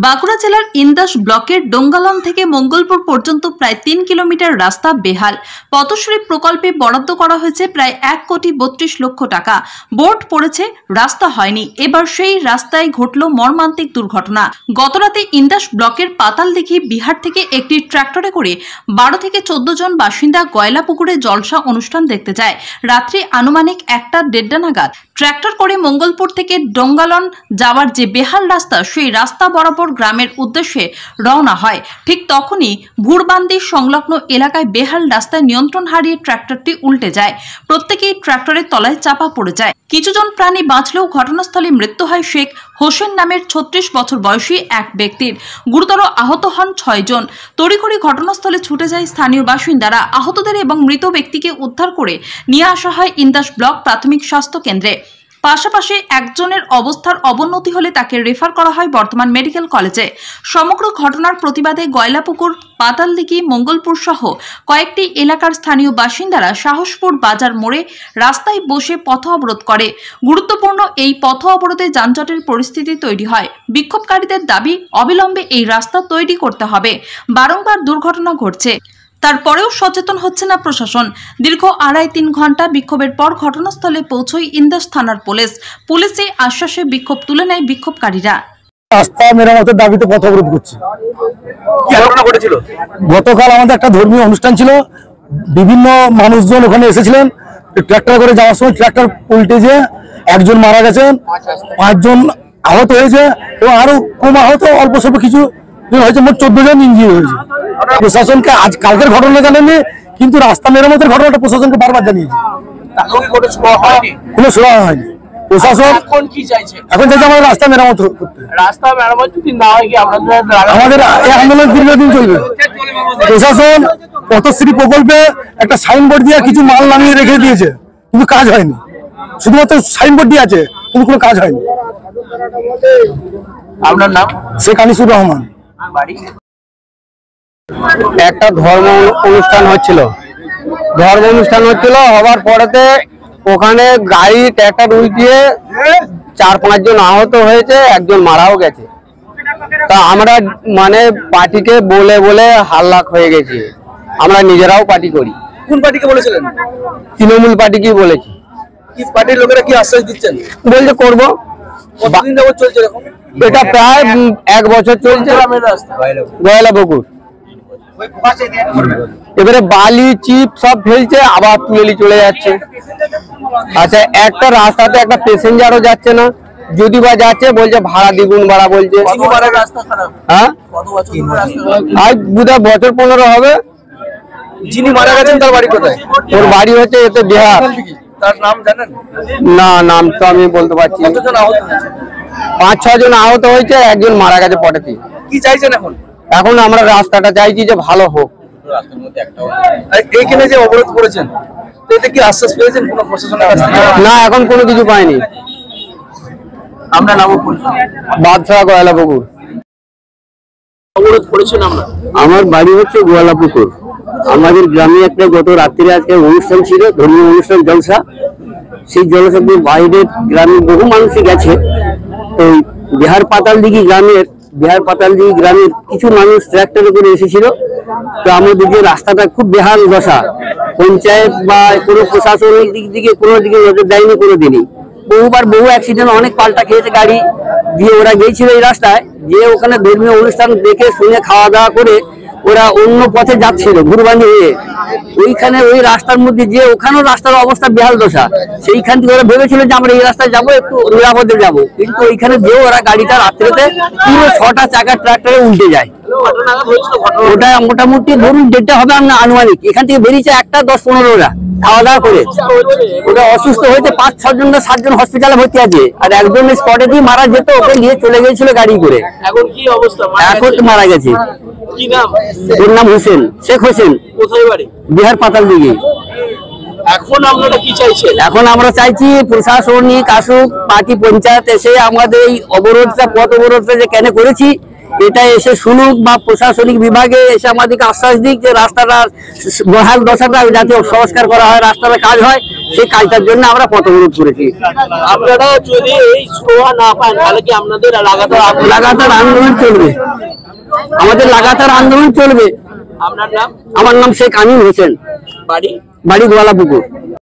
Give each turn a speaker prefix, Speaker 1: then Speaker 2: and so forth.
Speaker 1: বাঁকুড়া জেলার ইন্দাস ব্লকের ডোঙ্গালন থেকে মঙ্গলপুর পর্যন্ত প্রায় ৩ কিলোমিটার রাস্তা বেহাল। পথশ্রী প্রকল্পে বরাদ্দ করা হয়েছে প্রায় ১,৩২,০০,০০০ টাকা। বোর্ড পড়েছে, রাস্তা হয়নি। এবার সেই রাস্তায় ঘটল মর্মান্তিক দুর্ঘটনা। গতরাতে ইন্দাস ব্লকের পাতালদিঘি বিহার থেকে একটি ট্রাক্টরে করে ১২ থেকে ১৪ জন বাসিন্দা গয়লাপুকুরে জলসা অনুষ্ঠান দেখতে যায়। রাত্রি আনুমানিক ১টা-১:৩০ নাগাদ ট্রাক্টর করে মঙ্গলপুর থেকে ডোঙ্গালন যাওয়ার যে বেহাল রাস্তা, সেই রাস্তা বরাবর গ্রামের উদ্দেশ্যে রওনা হয়। ঠিক তখনই ভুরবান্দি সংলগ্ন এলাকায় বেহাল রাস্তায় নিয়ন্ত্রণ হারিয়ে ট্রাক্টরটি উল্টে যায়। প্রত্যেকেই ট্রাক্টরের তলায় চাপা পড়ে যায়। কিছুজন প্রাণী বাঁচলেও ঘটনাস্থলে মৃত্যু হয় শেখ হোসেন নামের ৩৬ বছর বয়সী এক ব্যক্তির। গুরুতর আহত হন ৬ জন। তড়িঘড়ি ঘটনাস্থলে ছুটে যায় স্থানীয় বাসিন্দারা। আহতদের এবং মৃত ব্যক্তিকে উদ্ধার করে নিয়ে আসা হয় ইন্দাস ব্লক প্রাথমিক স্বাস্থ্য কেন্দ্রে। পাশাপাশি একজনের অবস্থার অবনতি হলে তাকে রেফার করা হয় বর্ধমান মেডিকেল কলেজে। সমগ্র ঘটনার প্রতিবাদে গয়লাপুকুর, পাতালদিঘি, মঙ্গলপুর সহ কয়েকটি এলাকার স্থানীয় বাসিন্দারা সাহসপুর বাজার মোড়ে রাস্তায় বসে পথ অবরোধ করে। গুরুত্বপূর্ণ এই পথ অবরোধে যানজটের পরিস্থিতি তৈরি হয়। বিক্ষোভকারীদের দাবি, অবিলম্বে এই রাস্তা তৈরি করতে হবে। বারংবার দুর্ঘটনা ঘটছে, তারপরেও সচেতন হচ্ছে না প্রশাসন। দীর্ঘ ২.৫-৩ ঘন্টা বিক্ষোভের পর ঘটনাস্থলে পৌঁছয় ইন্দাস থানার পুলিশ। পুলিশে আশ্বাসে বিক্ষোভ তুলে নেয় বিক্ষোভকারীরা।
Speaker 2: রাস্তা মেরামতের দাবিতে পথ অবরোধ করছে।
Speaker 3: কি ঘটনা ঘটেছিল?
Speaker 2: গতকাল আমাদের একটা ধর্মীয় অনুষ্ঠান ছিল, বিভিন্ন মানুষজন ওখানে এসেছিলেন। ট্রাক্টর করে যাওয়ার সময় ট্রাক্টর উল্টে যে একজন মারা গেছেন, ৫ জন আহত হয়েছে এবং আরো কম আহত অল্প স্বল্প কিছু হয়েছে। মোট ১৪ জন ইঞ্জিন হয়েছে। প্রশাসনকে আজ কালকের ঘটনা জানেননি, কিন্তু রাস্তা মেরামতের ঘটনাটা প্রশাসনকে বারবার জানিয়েছে, কোনো শোনা হয়নি। প্রশাসন এখন চাইছে আমাদের রাস্তা মেরামত করতে।
Speaker 3: রাস্তা মেরামত যদি না হয় কি
Speaker 2: আমাদের এই আন্দোলন দীর্ঘদিন চলবে। প্রশাসন পথশ্রী প্রকল্পে একটা সাইনবোর্ড দিয়ে কিছু মাল নামিয়ে রেখে দিয়েছে, কিন্তু কাজ হয়নি। শুধুমাত্র সাইনবোর্ড দিয়ে আছে, কিন্তু কোনো কাজ হয়নি।
Speaker 3: আপনার নাম?
Speaker 2: শেখ আনিসুর রহমান।
Speaker 4: একটা ধর্ম অনুষ্ঠান হচ্ছিল, হওয়ার পরেতে ওখানে গাড়ি ট্রাক্টর উল্টিয়ে ৪-৫ জন আহত হয়েছে, একজন মারাও গেছে। তা আমরা মানে পার্টিকে বলে বলে হাল্লাক হয়ে গেছি। আমরা নিজেরাও পার্টি করি।
Speaker 3: কোন পার্টিকে বলেছিলেন?
Speaker 4: তৃণমূল পার্টিকেই বলেছি।
Speaker 3: কি পার্টির লোকেরা কি আশ্বাস দিচ্ছেন?
Speaker 4: বলছে করবো।
Speaker 3: কতদিন যাবত চলছে এরকম?
Speaker 4: এটা প্রায় ১ বছর চলছে। গয়লাপুকুর এবারে বালি চিপ সব ফেলছে, আবার তুলে চলে যাচ্ছে। আচ্ছা, একটা রাস্তাতে একটা প্যাসেঞ্জারও যাচ্ছে না, যদি বা যাচ্ছে বলছে ভাড়া দ্বিগুণ ভাড়া বলছে। হ্যাঁ, আজ বোধহয় বছর ১৫ হবে।
Speaker 3: যিনি মারা গেছেন তার বাড়ি কোথায়?
Speaker 4: ওর বাড়ি হচ্ছে এতে বিহার।
Speaker 3: তার নাম জানেন?
Speaker 4: না, নাম তো আমি বলতে পারছি।
Speaker 3: কতজন আহত হয়েছে?
Speaker 4: ৫-৬ জন আহত হয়েছে, একজন মারা গেছে পটেতে।
Speaker 3: কি চাইছেন এখন?
Speaker 4: এখন আমরা রাস্তাটা চাইছি যে ভালো হোক।
Speaker 3: এইখানে যে অবরোধ করেছেন, এতে কি আশ্বাস পেয়েছেন কোনো প্রশাসনের কাছ থেকে?
Speaker 4: না, এখন কোনো কিছু পাইনি।
Speaker 3: আমরা নাম
Speaker 4: বাদশাহ, গয়লাপুকুর।
Speaker 3: অবরোধ করেছেন আমরা।
Speaker 4: আমার বাড়ি হচ্ছে গয়লাপুকুর। আমাদের গ্রামে একটা গত রাত্রে আজকে অনুষ্ঠান ছিল, ধর্মীয় অনুষ্ঠান, জলসা। সেই জলসাতে বাইরের গ্রামে বহু মানুষই গেছে। তো বিহার পাতালদিঘি গ্রামের কিছু মানুষ ট্রাক্টরে করে এসেছিল। তো আমাদের যে রাস্তাটা খুব বেহাল দশা, পঞ্চায়েত বা কোনো প্রশাসনিক দিক থেকে কোনো দিকে নজর দেয়নি কোনোদিনই। বহু অ্যাক্সিডেন্ট, অনেক পাল্টা খেয়েছে গাড়ি দিয়ে। ওরা গিয়েছিল এই রাস্তায়, যে ওখানে ধর্মীয় অনুষ্ঠান দেখে শুনে খাওয়া দাওয়া করে ওরা অন্য পথে যাচ্ছিল ভুরবান্দি হয়ে। ওইখানে ওই রাস্তার মধ্যে যে ওখানেও রাস্তার অবস্থা বেহাল দশা। সেইখান থেকে ওরা ভেবেছিল যে আমরা এই রাস্তায় যাবো, একটু নিরাপদে যাবো, কিন্তু ওইখানে যে ওরা গাড়িটা রাত্রেতে পুরো ৬টা চাকার ট্রাক্টরে উল্টে যায়। ওটা মোটামুটি ধরুন ১:৩০ হবে আনুমানিক। এখান থেকে বেরিয়েছে ১টা ১০-১৫ ওরা খাওয়া দাওয়া করে। ওটা অসুস্থ হয়েছে, ৫-৬ জন না ৭ জন হসপিটালে ভর্তি আছে, আর একজন স্পটে দিয়ে মারা যেত, ওকে নিয়ে চলে গিয়েছিল গাড়ি করে।
Speaker 3: এখন কি অবস্থা?
Speaker 4: এখন মারা গেছে।
Speaker 3: কি নাম?
Speaker 4: ওর নাম হোসেন, শেখ হোসেন।
Speaker 3: কোথায় বাড়ি?
Speaker 4: বিহার পাতালদিঘি।
Speaker 3: এখন আপনারা কি চাইছেন?
Speaker 4: এখন আমরা চাইছি প্রশাসনিক আসুক, পার্টি পঞ্চায়েত এসে আমাদের এই অবরোধটা, পথ অবরোধটা যে কেন করেছি, এটা এসে শুনুক বা প্রশাসনিক বিভাগে এসে আমাদেরকে আশ্বাস দিক যে রাস্তাটা বহাল দশাটা যাতে সংস্কার করা হয়, রাস্তাটা কাজ হয়, সেই কাজটার জন্য আমরা পথ অবরোধ করেছি।
Speaker 3: আপনারা যদি এই সুবিধা না পান তাহলে কি আপনাদের
Speaker 4: লাগাতার আন্দোলন চলবে, আমাদের লাগাতার আন্দোলন চলবে।
Speaker 3: আপনার নাম?
Speaker 4: আমার নাম শেখ আমিন হোসেন,
Speaker 3: বাড়ি?
Speaker 4: বাড়ি গোয়ালাপুকুর।